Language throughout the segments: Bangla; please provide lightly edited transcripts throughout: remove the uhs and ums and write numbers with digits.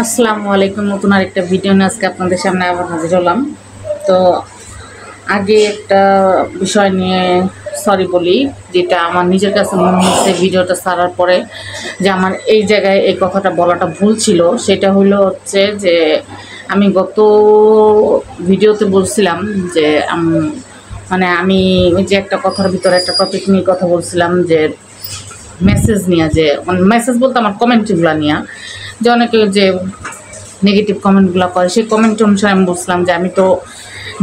আসসালামু আলাইকুম। নতুন আরেকটা ভিডিও নিয়ে আজকে আপনাদের সামনে আবার হাজির হলাম। তো আগে একটা বিষয় নিয়ে সরি বলি, যেটা আমার নিজের কাছে মনে হচ্ছে ভিডিওটা ছাড়ার পরে যে আমার এই জায়গায় এই কথাটা বলাটা ভুল ছিল। সেটা হচ্ছে যে আমি গত ভিডিওতে বলছিলাম যে মানে আমি ওই যে একটা কথার ভিতরে একটা টপিক নিয়ে কথা বলছিলাম, যে মেসেজ নিয়ে, যে মেসেজ বলতে আমার কমেন্টগুলো নিয়ে, যে অনেকে যে নেগেটিভ কমেন্টগুলো করে, সেই কমেন্ট অনুসারে আমি বুঝলাম যে আমি তো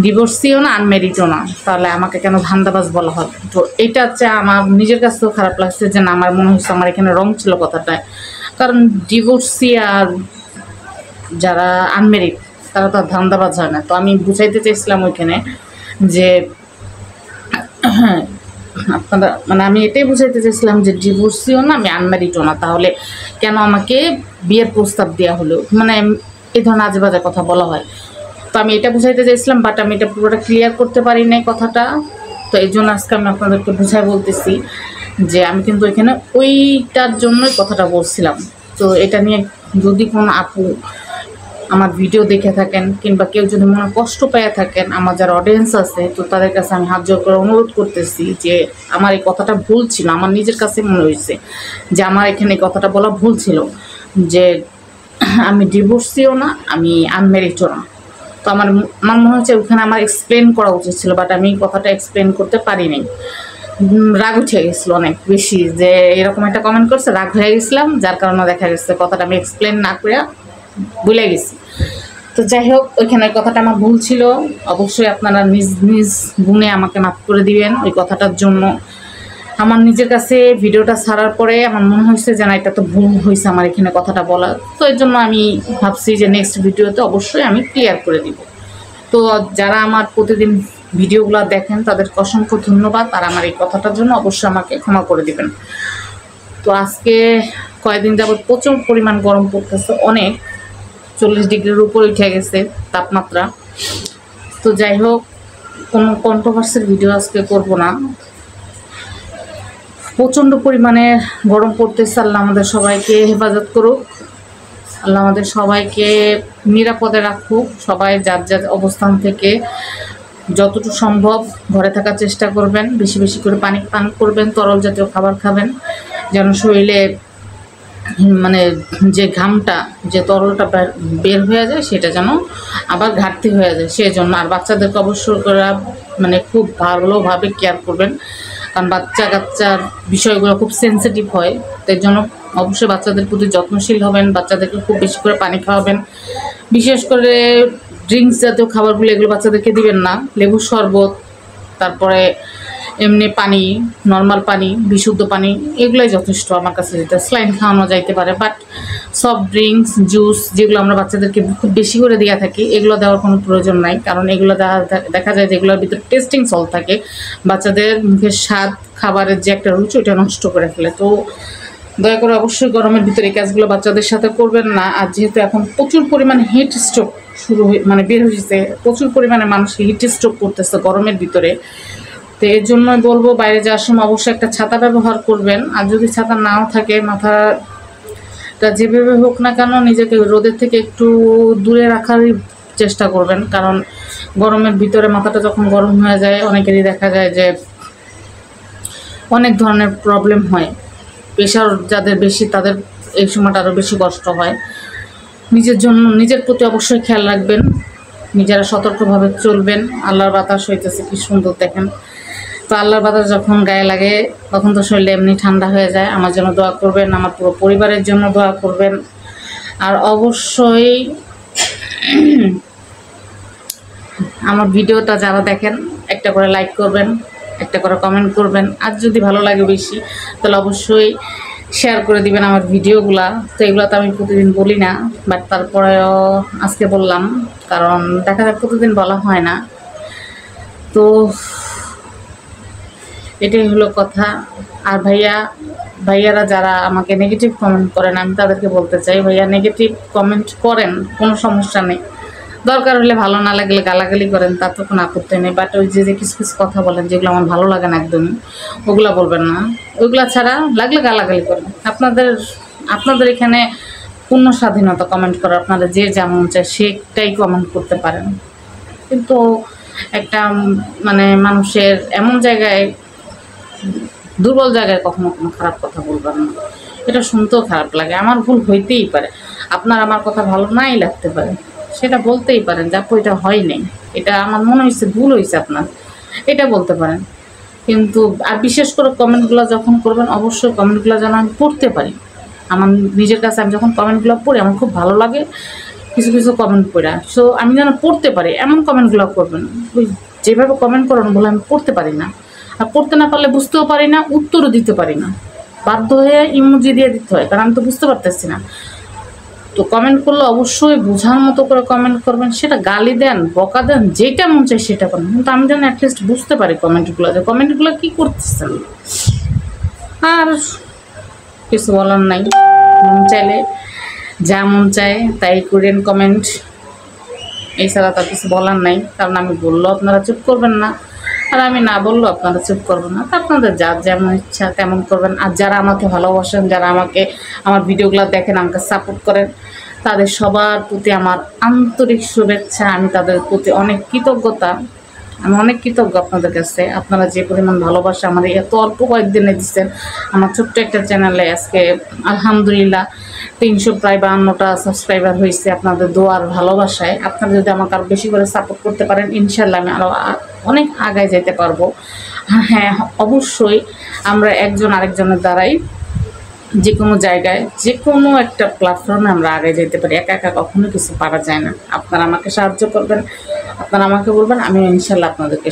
ডিভোর্সিও না, আনমেরিডও না, তাহলে আমাকে কেন ধান্দাবাজ বলা হবে। তো এটা হচ্ছে আমার নিজের কাছেও খারাপ লাগছে, যে না, আমার মনে হচ্ছে আমার এখানে রং ছিল কথাটায়। কারণ ডিভোর্সি আর যারা আনমেরিড তারা তো ধান্দাবাজ হয় না। তো আমি বুঝাইতে চাইছিলাম ওইখানে যে আপনারা মানে আমি এটাই বুঝাইতে চাইছিলাম যে ডিভোর্সিও না, আমি আনম্যারিডও না, তাহলে কেন আমাকে বিয়ের প্রস্তাব দেওয়া হলো, মানে এই ধরনের আজে বাজে কথা বলা হয়। তো আমি এটা বুঝাইতে চাইছিলাম, বাট আমি এটা পুরোটা ক্লিয়ার করতে পারি নাই কথাটা। তো এই জন্য আজকে আমি আপনাদেরকে বুঝাই বলতেছি যে আমি কিন্তু এখানে ওইটার জন্যই কথাটা বলছিলাম। তো এটা নিয়ে যদি কোনো আপু আমার ভিডিও দেখে থাকেন, কিংবা কেউ যদি মনে কষ্ট পেয়ে থাকেন, আমার যারা অডিয়েন্স আছে, তো তাদের কাছে আমি হাত জোর করে অনুরোধ করতেছি যে আমার এই কথাটা ভুল ছিল। আমার নিজের কাছে মনে হয়েছে যে আমার এখানে এই কথাটা বলা ভুল ছিল, যে আমি ডিভোর্সিও না, আমি আনম্যারিডও না। তো আমার আমার মনে হচ্ছে ওখানে আমার এক্সপ্লেন করা উচিত ছিল, বাট আমি কথাটা এক্সপ্লেন করতে পারিনি। রাগ উঠে গেছিলো অনেক বেশি, যে এরকম একটা কমেন্ট করছে, রাগ হয়ে গেছিলাম, যার কারণে দেখা গেছে কথাটা আমি এক্সপ্লেন না করে ভুলে গেছি। তো যাই হোক, ওইখানে কথাটা আমার ভুল ছিল। অবশ্যই আপনারা নিজ নিজ গুণে আমাকে মাফ করে দিবেন ওই কথাটার জন্য। আমার নিজের কাছে ভিডিওটা ছাড়ার পরে আমার মনে হয়েছে যে না, এটা তো ভুল হয়েছে আমার এখানে কথাটা বলা। তো এর জন্য আমি ভাবছি যে নেক্সট ভিডিওতে অবশ্যই আমি ক্লিয়ার করে দিব। তো যারা আমার প্রতিদিন ভিডিওগুলো দেখেন তাদেরকে অসংখ্য ধন্যবাদ, আর আমার এই কথাটার জন্য অবশ্যই আমাকে ক্ষমা করে দিবেন। তো আজকে কয়েকদিন যাবত প্রচুর পরিমাণ গরম পড়তেছে, অনেক 40 ডিগ্রির উপরে উঠে গেছে তাপমাত্রা। তো যাই হোক, কোনো কন্ট্রোভার্সির ভিডিও আজকে করব না। প্রচণ্ড পরিমাণে গরম পড়তেছে। আল্লাহ আমাদের সবাইকে হেফাজত করুক, আল্লাহ আমাদের সবাইকে নিরাপদে রাখুক। সবাই যার যার অবস্থান থেকে যতটুকু সম্ভব ঘরে থাকার চেষ্টা করবেন, বেশি বেশি করে পানি পান করবেন, তরল জাতীয় খাবার খাবেন, যেন শরীরে মানে যে ঘামটা, যে তরলটা বের হয়ে যায়, সেটা যেন আবার ঘাটতি হয়ে যায়, সেই জন্য। আর বাচ্চাদেরকে অবশ্যই করা মানে খুব ভালোভাবে কেয়ার করবেন, কারণ বাচ্চা কাচ্চার বিষয়গুলো খুব সেন্সিটিভ হয়। তাই জন্য অবশ্যই বাচ্চাদের প্রতি যত্নশীল হবেন, বাচ্চাদেরকে খুব বেশি করে পানি খাওয়াবেন। বিশেষ করে ড্রিঙ্কস জাতীয় খাবারগুলো এগুলো বাচ্চাদেরকে দিবেন না। লেবুর শরবত, তারপরে এমনি পানি, নর্মাল পানি, বিশুদ্ধ পানি, এগুলোই যথেষ্ট আমার কাছে। যেটা স্লাইন খাওয়ানো যাইতে পারে, বাট সফট ড্রিঙ্কস, জুস যেগুলো আমরা বাচ্চাদেরকে খুব বেশি করে দিয়ে থাকি, এগুলো দেওয়ার কোনো প্রয়োজন নাই। কারণ এগুলো দেখা যায় যে এগুলোর ভিতরে টেস্টিং সল্ট থাকে, বাচ্চাদের মুখের স্বাদ, খাবারের যে একটা রুচি, ওটা নষ্ট করে ফেলে। তো দয়া করে অবশ্যই গরমের ভিতরে এই কাজগুলো বাচ্চাদের সাথে করবেন না। আর যেহেতু এখন প্রচুর পরিমাণে হিট স্ট্রোক মানে বের হয়েছে, প্রচুর পরিমাণে মানুষ হিট স্ট্রোক করতেছে গরমের ভিতরে। তো এর জন্যই বলবো, বাইরে যাওয়ার সময় অবশ্যই একটা ছাতা ব্যবহার করবেন। আর যদি ছাতা নাও থাকে, মাথাটা যেভাবে হোক না কেন নিজেকে রোদের থেকে একটু দূরে রাখারই চেষ্টা করবেন। কারণ গরমের ভিতরে মাথাটা যখন গরম হয়ে যায়, অনেকেরই দেখা যায় যে অনেক ধরনের প্রবলেম হয়। প্রেশার যাদের বেশি, তাদের এই সময়টা আরও বেশি কষ্ট হয়। নিজের প্রতি অবশ্যই খেয়াল রাখবেন, নিজেরা সতর্কভাবে চলবেন। আল্লাহর বাতাস হইতেছে কি সুন্দর দেখেন। তো আল্লাহর বাতাস যখন গায়ে লাগে, তখন তো শরীরে এমনি ঠান্ডা হয়ে যায়। আমার জন্য দোয়া করবেন, আমার পুরো পরিবারের জন্য দোয়া করবেন। আর অবশ্যই আমার ভিডিওটা যারা দেখেন, একটা করে লাইক করবেন, একটা করে কমেন্ট করবেন। আর যদি ভালো লাগে বেশি, তাহলে অবশ্যই শেয়ার করে দিবেন আমার ভিডিওগুলা। তো এগুলো তো আমি প্রতিদিন বলি না, বাট তারপরেও আজকে বললাম, কারণ দেখা যায় প্রতিদিন বলা হয় না। তো এটাই হলো কথা। আর ভাইয়ারা যারা আমাকে নেগেটিভ কমেন্ট করেন, আমি তাদেরকে বলতে চাই, ভাইয়া নেগেটিভ কমেন্ট করেন, কোনো সমস্যা নেই। দরকার হলে ভালো না লাগলে গালাগালি করেন, তার তো কোনো আপত্তি নেই। বাট ওই যে কিছু কিছু কথা বলেন যেগুলো আমার ভালো লাগে না একদমই, ওগুলা বলবেন না। ওইগুলা ছাড়া লাগলে গালাগালি করেন। আপনাদের এখানে পূর্ণ স্বাধীনতা কমেন্ট করার, আপনারা যে যেমন চায় সেটাই কমেন্ট করতে পারেন। কিন্তু একটা মানে মানুষের এমন জায়গায়, দুর্বল জায়গায় কখনো কোনো খারাপ কথা বলবেন না, এটা শুনতেও খারাপ লাগে। আমার ভুল হইতেই পারে, আপনার আমার কথা ভালো নাই লাগতে পারে, সেটা বলতেই পারেন যে আপু এটা হয় নাই, এটা আমার মনে হয়েছে ভুল হয়েছে আপনার, এটা বলতে পারেন। কিন্তু আর বিশেষ করে কমেন্টগুলো যখন করবেন, অবশ্যই কমেন্টগুলো যেন আমি পড়তে পারি। আমার নিজের কাছে আমি যখন কমেন্টগুলো পড়ি আমার খুব ভালো লাগে, কিছু কিছু কমেন্ট পড়া, সো আমি যেন পড়তে পারি এমন কমেন্টগুলো করবেন। ওই যেভাবে কমেন্ট করেন বলে আমি পড়তে পারি না, আর পড়তে না পারলে বুঝতেও পারি না, উত্তরও দিতে পারি না, বাধ্য হয়ে ইমোজি দিয়ে দিতে হয়, কারণ আমি তো বুঝতে পারতেছি না। তো কমেন্ট করলে অবশ্যই বোঝার মতো করে কমেন্ট করবেন, সেটা গালি দেন, বকা দেন, যেটা মন চায় সেটা করেন, কিন্তু আমি যেন অ্যাটলিস্ট বুঝতে পারি কমেন্টগুলো, যে কমেন্টগুলো কী করতেছেন। আর কিছু বলার নাই, মন চাইলে যা মন চায় তাই করেন কমেন্ট, এছাড়া তার কিছু বলার নাই। কারণ আমি বললেও আপনারা চুপ করবেন না, আর আমি না বললেও আপনারা চুপ করবেন না, তা আপনাদের যার যেমন ইচ্ছা তেমন করবেন। আর যারা আমাকে ভালোবাসেন, যারা আমাকে আমার ভিডিওগুলো দেখেন, আমাকে সাপোর্ট করেন, তাদের সবার প্রতি আমার আন্তরিক শুভেচ্ছা, আমি তাদের প্রতি অনেক কৃতজ্ঞতা, আমি অনেক কৃতজ্ঞ আপনাদের কাছে। আপনারা যে পরিমাণ ভালোবাসা আমার এত অল্প কয়েকদিনে দিচ্ছেন আমার ছোট্ট একটা চ্যানেলে, আজকে আলহামদুলিল্লাহ 352টা সাবস্ক্রাইবার হয়েছে আপনাদের দোয়ার ভালোবাসায়। আপনারা যদি আমাকে আরও বেশি করে সাপোর্ট করতে পারেন, ইনশাল্লাহ আমি আরও অনেক আগায় যেতে পারবো। হ্যাঁ, অবশ্যই আমরা একজন আরেকজনের দ্বারাই যে কোনো জায়গায়, যে কোনো একটা প্ল্যাটফর্মে আমরা আগে যেতে পারি, একা একা কখনো কিছু পারা যায় না। আপনারা আমাকে সাহায্য করবেন, আপনারা আমাকে বলবেন, আমি ইনশাল্লাহ আপনাদেরকে